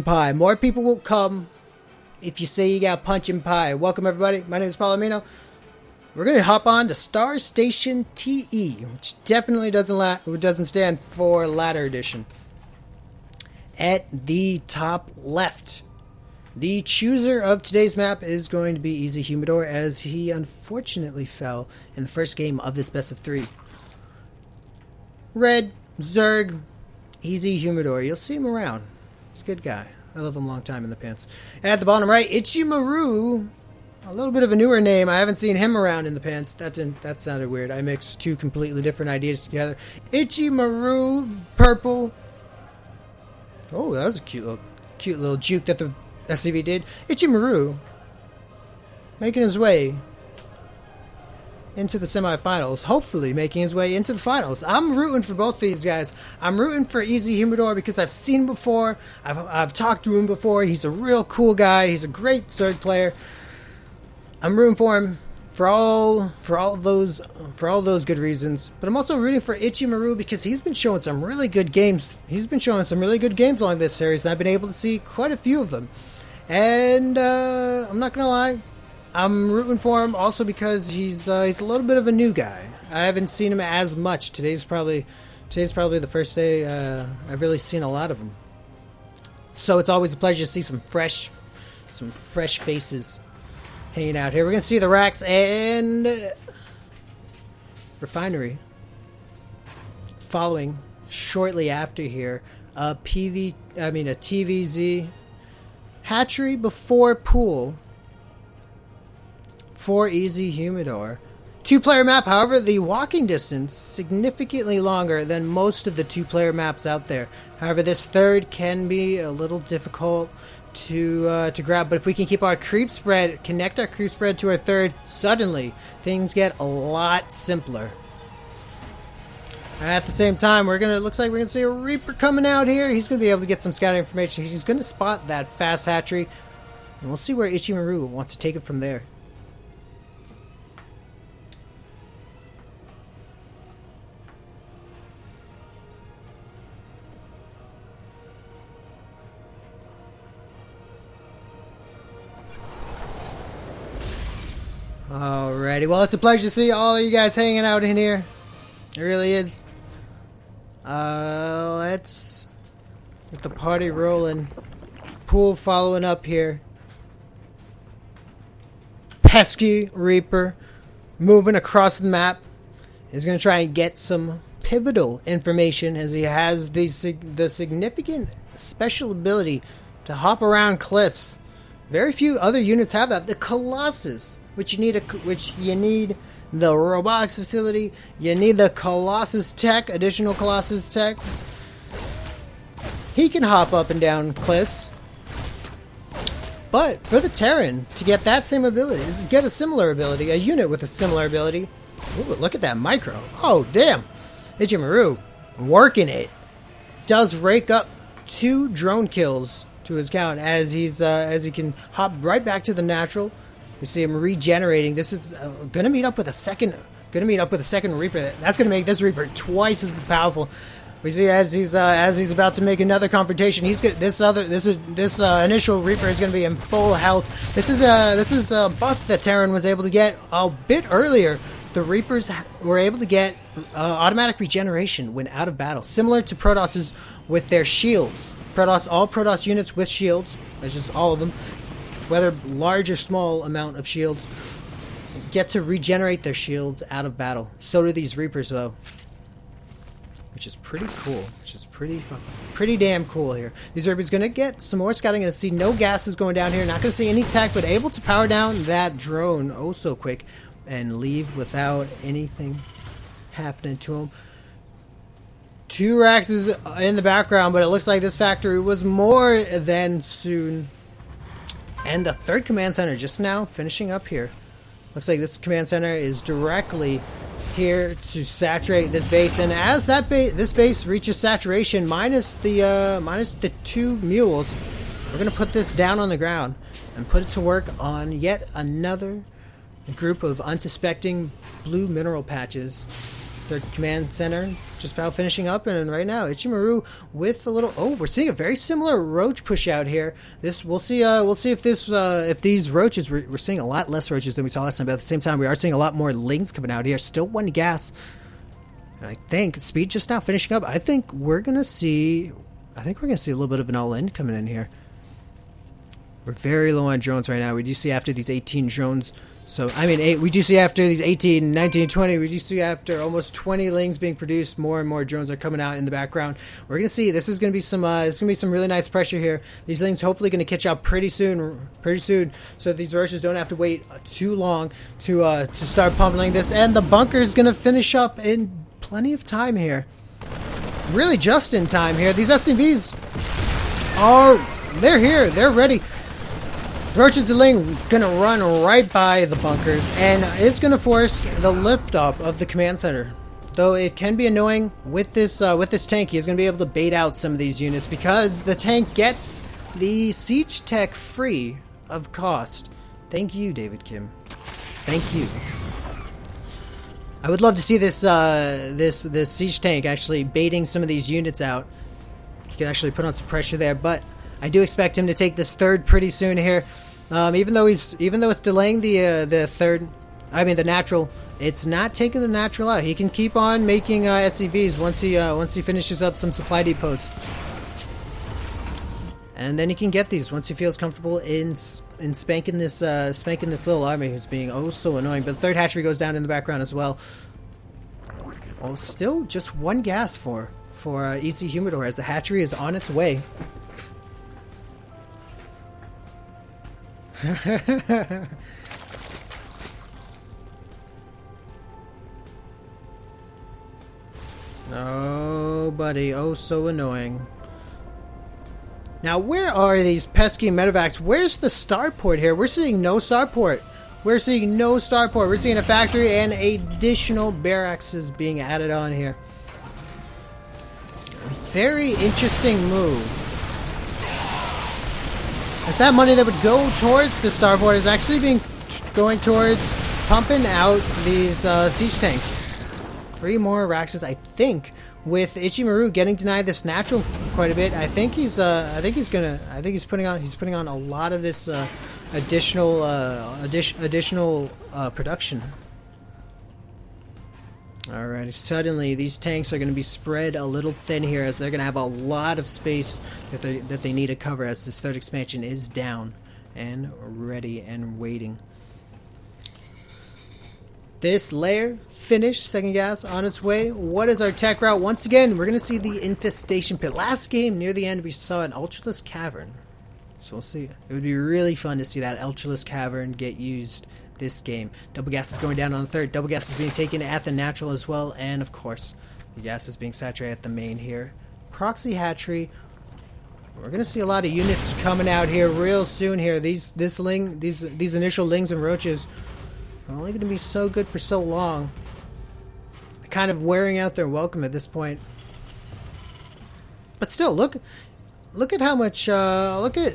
Pie. More people will come if you say you got punch pie. Welcome everybody. My name is Palomino. We're gonna hop on to Star Station TE, which definitely doesn't stand for Ladder Edition. At the top left, the chooser of today's map is going to be EZHumidor, as he unfortunately fell in the first game of this best of 3. Red, Zerg, EZHumidor. You'll see him around. He's a good guy. I love him a long time in the pants. And at the bottom right, Ichimaruu. A little bit of a newer name. I haven't seen him around in the pants. That sounded weird. I mixed two completely different ideas together. Ichimaruu, purple. Oh, that was a cute little juke that the SCV did. Ichimaruu making his way into the semifinals, hopefully making his way into the finals. I'm rooting for both these guys. I'm rooting for EZHumidor because I've seen him before. I've talked to him before. He's a real cool guy. He's a great Zerg player. I'm rooting for him for all those good reasons. But I'm also rooting for Ichimaruu because he's been showing some really good games. He's been showing some really good games along this series, and I've been able to see quite a few of them. And I'm not gonna lie, I'm rooting for him also because he's a little bit of a new guy. I haven't seen him as much. Today's probably the first day I've really seen a lot of him. So it's always a pleasure to see some fresh faces hanging out here. We're gonna see the racks and refinery following shortly after here. A TVZ hatchery before pool for EZHumidor. 2-player map, however, the walking distance significantly longer than most of the 2-player maps out there. However, this third can be a little difficult to grab, but if we can keep our creep spread, connect our creep spread to our third, suddenly things get a lot simpler. And at the same time, looks like we're gonna see a Reaper coming out here. He's gonna be able to get some scouting information. He's gonna spot that fast hatchery, and we'll see where Ichimaruu wants to take it from there. Alrighty, well, it's a pleasure to see all of you guys hanging out in here. It really is. Let's get the party rolling. Pool following up here. Pesky Reaper moving across the map. He's going to try and get some pivotal information, as he has the significant special ability to hop around cliffs. Very few other units have that. The Colossus, which you need the robotics facility, you need the Colossus tech, additional Colossus tech. He can hop up and down cliffs. But for the Terran to get that same ability, get a similar ability, a unit with a similar ability. Ooh, look at that micro. Oh, damn. Ichimaruu working it. Does rake up 2 drone kills to his count as he can hop right back to the natural. We see him regenerating. This is gonna meet up with a second Reaper. That's gonna make this Reaper twice as powerful. We see as he's about to make another confrontation. This initial Reaper is gonna be in full health. This is a buff that Terran was able to get a bit earlier. The Reapers were able to get automatic regeneration when out of battle, similar to Protosses with their shields. All Protoss units with shields, that's just all of them, whether large or small amount of shields, get to regenerate their shields out of battle. So do these Reapers, though, which is pretty cool. Which is pretty damn cool here. These Reapers gonna get some more scouting. Gonna see no gases going down here. Not gonna see any tech, but able to power down that drone oh so quick and leave without anything happening to him. 2 racks is in the background, but it looks like this factory was more than soon. And the 3rd command center just now finishing up here. Looks like this command center is directly here to saturate this base, and as this base reaches saturation, minus the 2 mules, we're gonna put this down on the ground and put it to work on yet another group of unsuspecting blue mineral patches Third command center just about finishing up, and right now Ichimaruu with a little. Oh, we're seeing a very similar roach push out here. This we'll see. We'll see if this if these roaches. We're seeing a lot less roaches than we saw last time, but at the same time we are seeing a lot more lings coming out here. Still one gas. I think speed just now finishing up. I think we're gonna see. I think we're gonna see a little bit of an all-in coming in here. We're very low on drones right now. We do see after these 18 drones. So, I mean, we do see after these 18, 19, 20, we do see after almost 20 lings being produced, more and more drones are coming out in the background. We're going to see, this is going to be some, really nice pressure here. These lings hopefully going to catch up pretty soon, so these roaches don't have to wait too long to start pummeling this. And the bunker is going to finish up in plenty of time here. Really just in time here. These SCVs they're here, they're ready. Roaches and Ling gonna run right by the bunkers, and it's gonna force the lift up of the command center. Though it can be annoying with this tank, he's gonna be able to bait out some of these units because the tank gets the siege tech free of cost. Thank you, David Kim. Thank you. I would love to see this this siege tank actually baiting some of these units out. He can actually put on some pressure there, but I do expect him to take this third pretty soon here. Even though it's delaying the third, I mean the natural, it's not taking the natural out. He can keep on making SCVs once he finishes up some supply depots, and then he can get these once he feels comfortable in spanking this little army who's being oh so annoying. But the third hatchery goes down in the background as well. Oh, still just one gas for EZHumidor as the hatchery is on its way. Oh, buddy. Oh, so annoying. Now, where are these pesky medevacs? Where's the starport here? We're seeing no starport. We're seeing no starport. We're seeing a factory and additional barracks is being added on here. Very interesting move. As that money that would go towards the starport is actually going towards pumping out these siege tanks. 3 more Raxes, I think. With Ichimaruu getting denied this natural quite a bit, I think he's putting on a lot of this additional production. Alright, suddenly these tanks are going to be spread a little thin here as they're going to have a lot of space that they need to cover as this third expansion is down and ready and waiting. This layer finished, second gas on its way. What is our tech route? Once again, we're going to see the infestation pit. Last game, near the end, we saw an ultraless cavern. So we'll see. It would be really fun to see that ultraless cavern get used this game. Double gas is going down on the third. Double gas is being taken at the natural as well. And of course, the gas is being saturated at the main here. Proxy hatchery. We're going to see a lot of units coming out here real soon here. These initial lings and roaches are only going to be so good for so long. They're kind of wearing out their welcome at this point. But still, look at how much, look at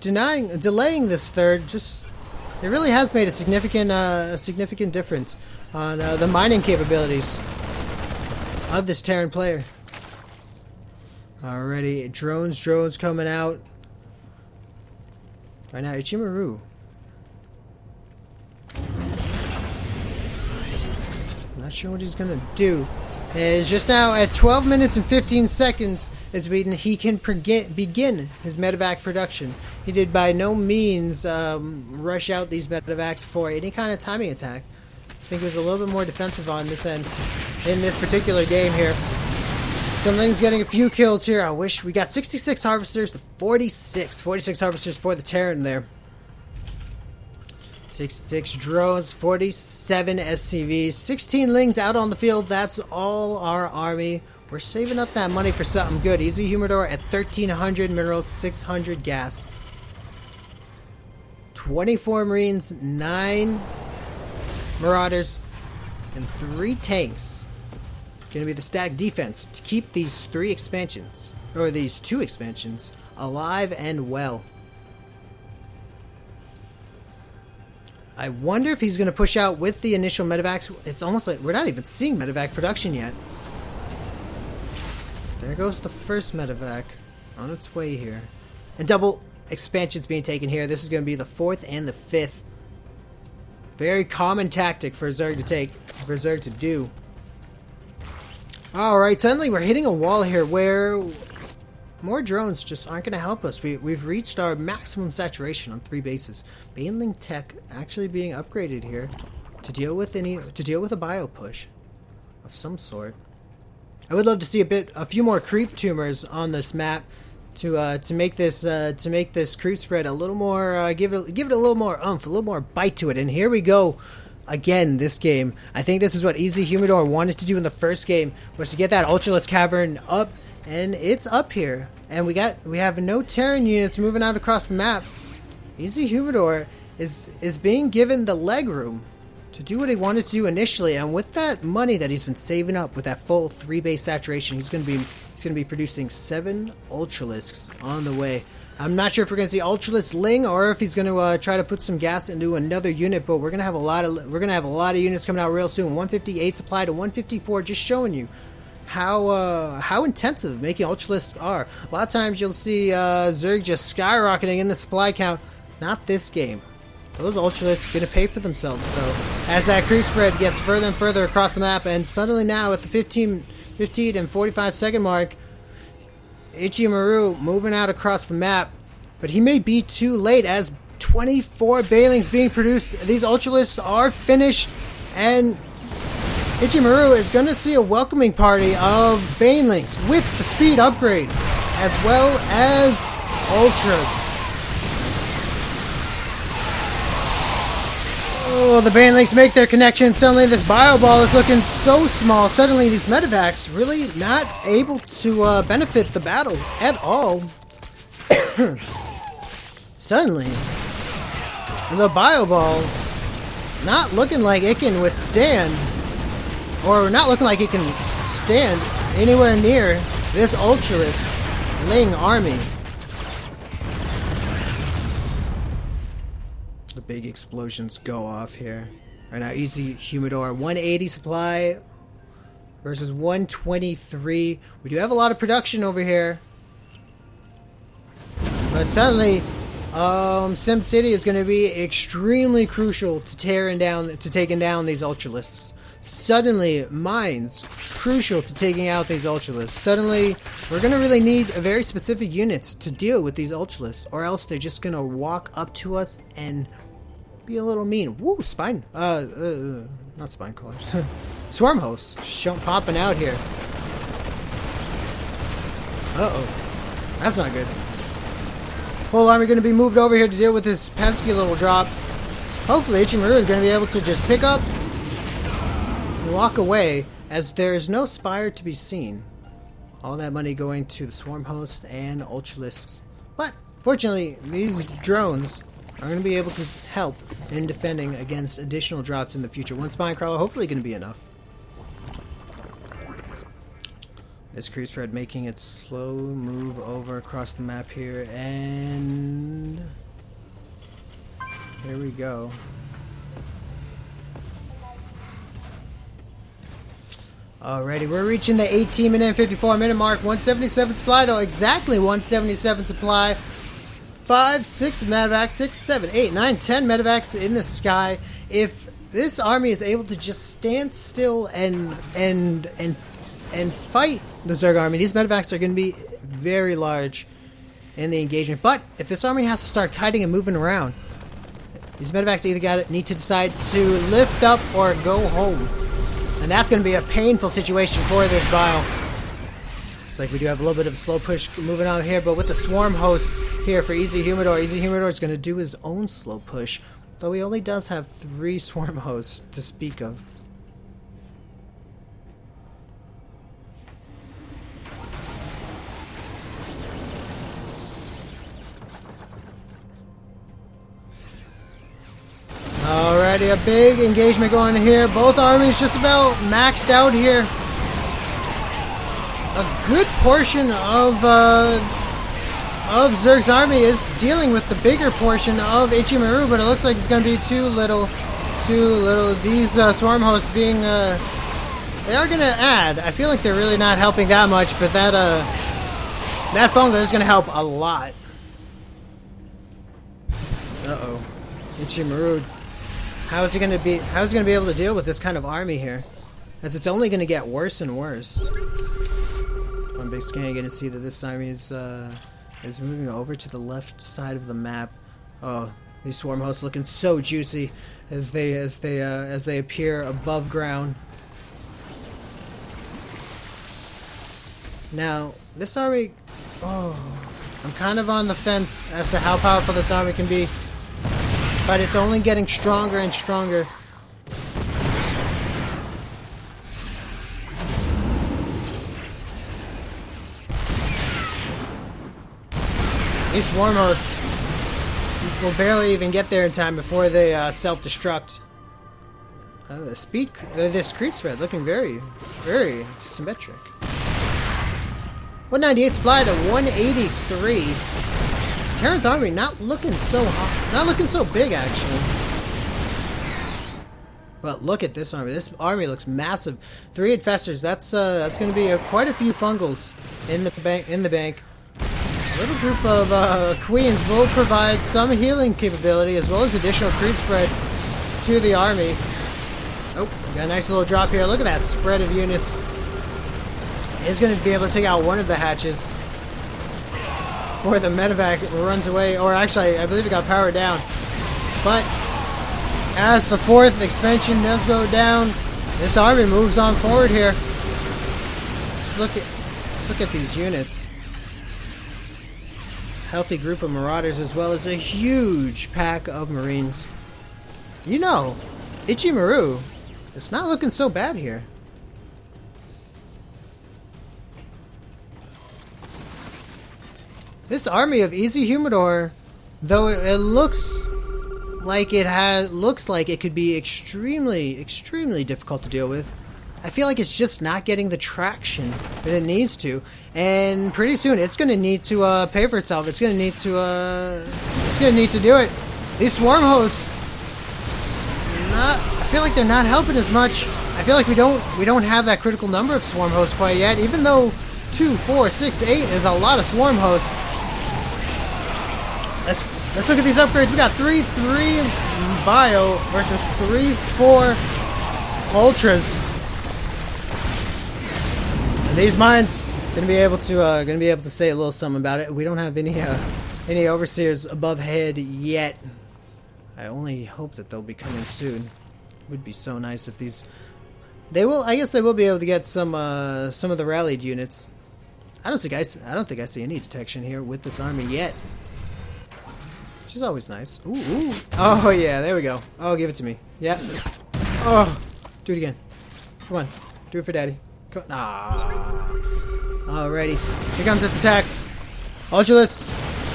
delaying this third. Just, it really has made a significant difference on the mining capabilities of this Terran player. Alrighty, drones coming out. Right now, Ichimaruu. Not sure what he's gonna do. It's just now at 12 minutes and 15 seconds as he can begin his medevac production. He did by no means rush out these medevacs for any kind of timing attack. I think he was a little bit more defensive on this end in this particular game here. Something's getting a few kills here. I wish we got 66 harvesters to 46 harvesters for the Terran there. 66 drones, 47 SCVs, 16 lings out on the field. That's all our army. We're saving up that money for something good. EZHumidor at 1,300 minerals, 600 gas. 24 Marines, 9 Marauders, and 3 tanks. Gonna be the stack defense to keep these 2 expansions alive and well. I wonder if he's going to push out with the initial medevacs. It's almost like we're not even seeing medevac production yet. There goes the first medevac on its way here. And double expansions being taken here. This is going to be the 4th and the 5th. Very common tactic for Zerg to take, for Zerg to do. Alright, suddenly we're hitting a wall here where more drones just aren't going to help us. We've reached our maximum saturation on 3 bases. Baneling tech actually being upgraded here to deal with a bio push of some sort. I would love to see a few more creep tumors on this map to make this creep spread a little more, give it a little more oomph, a little more bite to it. And here we go again. This game, I think this is what EZHumidor wanted to do in the first game, was to get that Ultralisk Cavern up, and it's up here. And we have no Terran units moving out across the map. EZHumidor is being given the leg room to do what he wanted to do initially, and with that money that he's been saving up, with that full 3 base saturation, he's going to be producing 7 Ultralisks on the way. I'm not sure if we're going to see Ultralisk Ling or if he's going to try to put some gas into another unit, but we're going to have a lot of units coming out real soon. 158 supply to 154, just showing you how intensive making Ultralisks are. A lot of times you'll see Zerg just skyrocketing in the supply count. Not this game. Those Ultralisks are going to pay for themselves, though, as that creep spread gets further and further across the map. And suddenly now, at the 15 and 45 second mark, Ichimaruu moving out across the map. But he may be too late, as 24 Banelings being produced. These Ultralisks are finished, and Ichimaruu is going to see a welcoming party of Banelings with the speed upgrade, as well as Ultras. Oh, the Banelings make their connection. Suddenly this bio ball is looking so small. Suddenly these medevacs really not able to benefit the battle at all. Suddenly, the bio ball not looking like it can withstand, or not looking like it can stand anywhere near this Ultralisk Ling army. The big explosions go off here. Right now, EZHumidor 180 supply versus 123. We do have a lot of production over here, but suddenly, SimCity is going to be extremely crucial to taking down these Ultralisks. Suddenly, mines crucial to taking out these Ultralisks. Suddenly, we're going to really need a very specific units to deal with these Ultralisks, or else they're just going to walk up to us and be a little mean. Woo, spine. Not spine collars. Swarm hosts popping out here. Uh-oh. That's not good. Whole army going to be moved over here to deal with this pesky little drop. Hopefully, Ichimaruu is going to be able to just pick up and walk away, as there is no spire to be seen. All that money going to the swarm host and Ultralisks. But, fortunately, these drones are going to be able to help in defending against additional drops in the future. One spine crawler hopefully going to be enough. This creep spread making its slow move over across the map here, and here we go. Alrighty, we're reaching the 18-minute and 54-minute mark. 177 supply, though, exactly 177 supply. 5, 6 medevacs, 6, 7, 8, 9, 10 medevacs in the sky. If this army is able to just stand still and fight the Zerg army, these medevacs are going to be very large in the engagement. But if this army has to start kiting and moving around, these medevacs either need to decide to lift up or go home. And that's going to be a painful situation for this bio. Looks like we do have a little bit of a slow push moving on here, but with the swarm host here for EZHumidor, EZHumidor is going to do his own slow push, though he only does have 3 swarm hosts to speak of. Alrighty, a big engagement going here. Both armies just about maxed out here. A good portion of of Zerg's army is dealing with the bigger portion of Ichimaruu, but it looks like it's going to be too little. These swarm hosts being, they are going to add. I feel like they're really not helping that much, but that funga is going to help a lot. Uh-oh. Ichimaruu. How is he going to be able to deal with this kind of army here? As it's only going to get worse and worse. On big scan, you're going to see that this army is moving over to the left side of the map. Oh, these swarm hosts looking so juicy as they appear above ground. Now, this army, I'm kind of on the fence as to how powerful this army can be, but it's only getting stronger and stronger. These swarm hosts will barely even get there in time before they self-destruct. This creep spread looking very, very symmetric. 198 supply to 183. Terran's army not looking so hot, not looking so big actually. But look at this army. This army looks massive. 3 infestors. That's going to be quite a few fungals in the bank. A little group of queens will provide some healing capability as well as additional creep spread to the army. Oh, got a nice little drop here. Look at that spread of units. Is going to be able to take out one of the hatches before the medevac runs away. Or actually, I believe it got powered down. But as the 4th expansion does go down, this army moves on forward here. Let's look at these units. Healthy group of marauders as well as a huge pack of marines. You know, Ichimaruu, it's not looking so bad here. This army of EZHumidor, though it looks like it could be extremely difficult to deal with, I feel like it's just not getting the traction that it needs to, and pretty soon it's going to need to pay for itself. It's going to need to do it. These swarm hosts, I feel like they're not helping as much. I feel like we don't have that critical number of swarm hosts quite yet, even though 2, 4, 6, 8 is a lot of swarm hosts. Let's look at these upgrades. We got 3 bio versus 3 4 ultras. And these mines gonna be able to say a little something about it. We don't have any overseers above head yet. I only hope that they'll be coming soon. Would be so nice if these. I guess they will be able to get some of the rallied units. I don't think I see any detection here with this army yet. Which is always nice. Ooh. Oh yeah, there we go. Oh, give it to me. Yeah. Oh, do it again. Come on, do it for daddy. Come on. Ah. Alrighty, here comes this attack. Ultralisk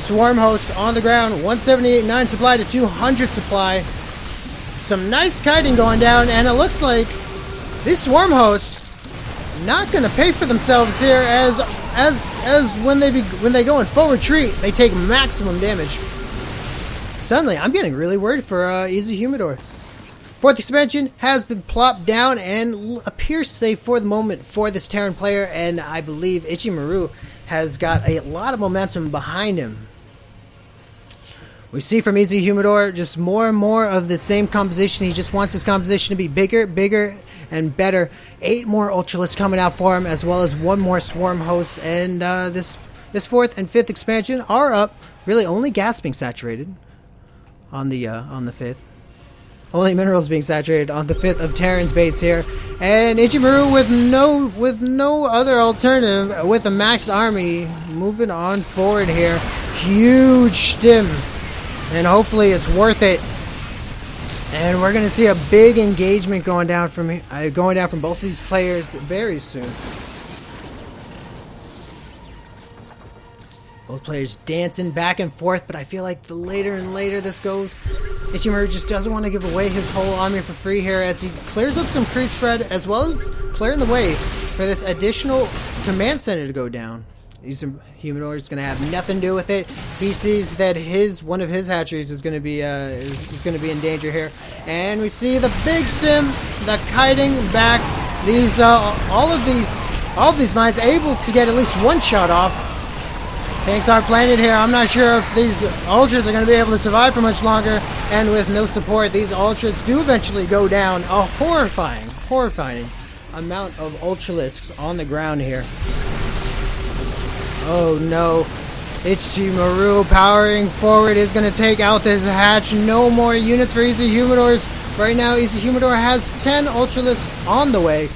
swarm host on the ground. 178.9 supply to 200 supply. Some nice kiting going down, and it looks like these swarm hosts not gonna pay for themselves here, as when they go in full retreat, they take maximum damage. Suddenly, I'm getting really worried for EZHumidor. 4th expansion has been plopped down and appears safe for the moment for this Terran player, and I believe Ichimaruu has got a lot of momentum behind him. We see from EZHumidor just more and more of the same composition. He just wants his composition to be bigger, and better. 8 more Ultralisks coming out for him, as well as 1 more Swarm Host, and this 4th and 5th expansion are up. Really, only gas being saturated on the 5th. Only minerals being saturated on the 5th of Terran's base here, and Ichimaruu with no other alternative, with a maxed army, moving on forward here. Huge stim, and hopefully it's worth it. And we're gonna see a big engagement going down from both these players very soon. Both players dancing back and forth, but I feel like the later and later this goes, Ichimaruu just doesn't want to give away his whole army for free here, as he clears up some creep spread, as well as clearing the way for this additional command center to go down. EZHumidor is going to have nothing to do with it. He sees that one of his hatcheries is going to be in danger here, and we see the big stem, the kiting back. These all of these mines able to get at least one shot off. Tanks are planted here. I'm not sure if these ultras are going to be able to survive for much longer, and with no support, these ultras do eventually go down. A horrifying amount of ultralisks on the ground here. Oh no. Ichimaruu powering forward is going to take out this hatch. No more units for EZHumidors. Right now, EZHumidor has 10 ultralisks on the way.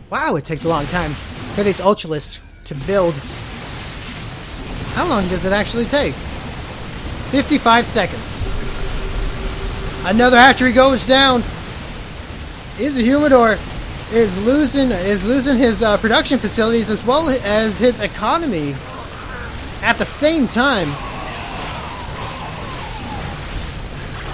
Wow, it takes a long time for these ultralisks to build. How long does it actually take? 55 seconds. Another hatchery goes down. EZHumidor is losing his production facilities as well as his economy at the same time.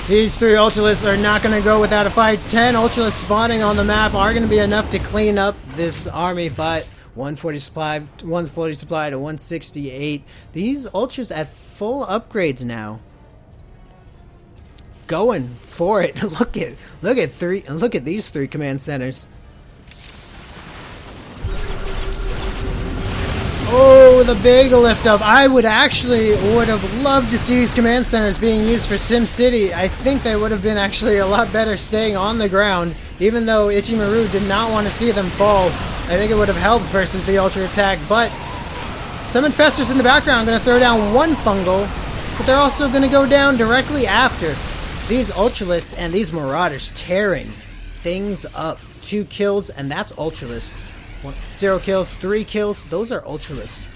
These 3 ultralisks are not going to go without a fight. 10 ultralisks spawning on the map are going to be enough to clean up this army, but 140 supply to 168. These ultras at full upgrades now. Going for it. Look at these 3 command centers. Oh, the big lift up. I would have loved to see these command centers being used for SimCity. I think they would have been actually a lot better staying on the ground, even though Ichimaruu did not want to see them fall. I think it would have helped versus the ultra attack, but some infestors in the background are going to throw down 1 fungal, but they're also going to go down directly after. These ultralisks and these marauders tearing things up. 2 kills, and that's ultralisks. 0 kills, 3 kills, those are ultralisks.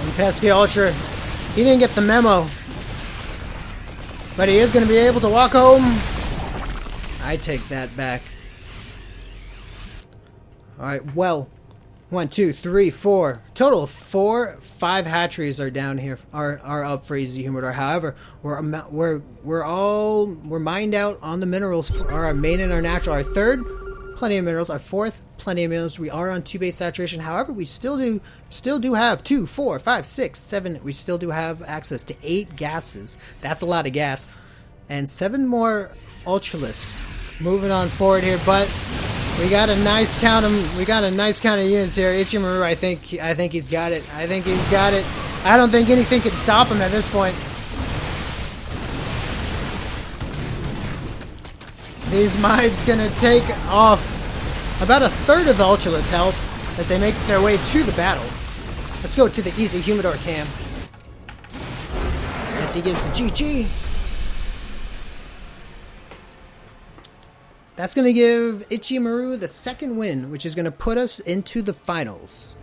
And pesky ultra, he didn't get the memo, but he is going to be able to walk home. I take that back. Alright, well, 1, 2, 3, 4. Total of 5 hatcheries are down here, are up for EZHumidor. However, we're mined out on the minerals. Our main and our natural. Our third, plenty of minerals. Our fourth, plenty of minerals. We are on 2 base saturation. However, we still do have 2, 4, 5, 6, 7. We still do have access to 8 gases. That's a lot of gas, and 7 more ultralisks. Moving on forward here, but we got a nice count of units here. Ichimaruu, I think he's got it. I don't think anything can stop him at this point. These mines gonna take off about a third of the ultralist health as they make their way to the battle. Let's go to the EZHumidor camp as he gives the GG. That's going to give Ichimaruu the 2nd win, which is going to put us into the finals.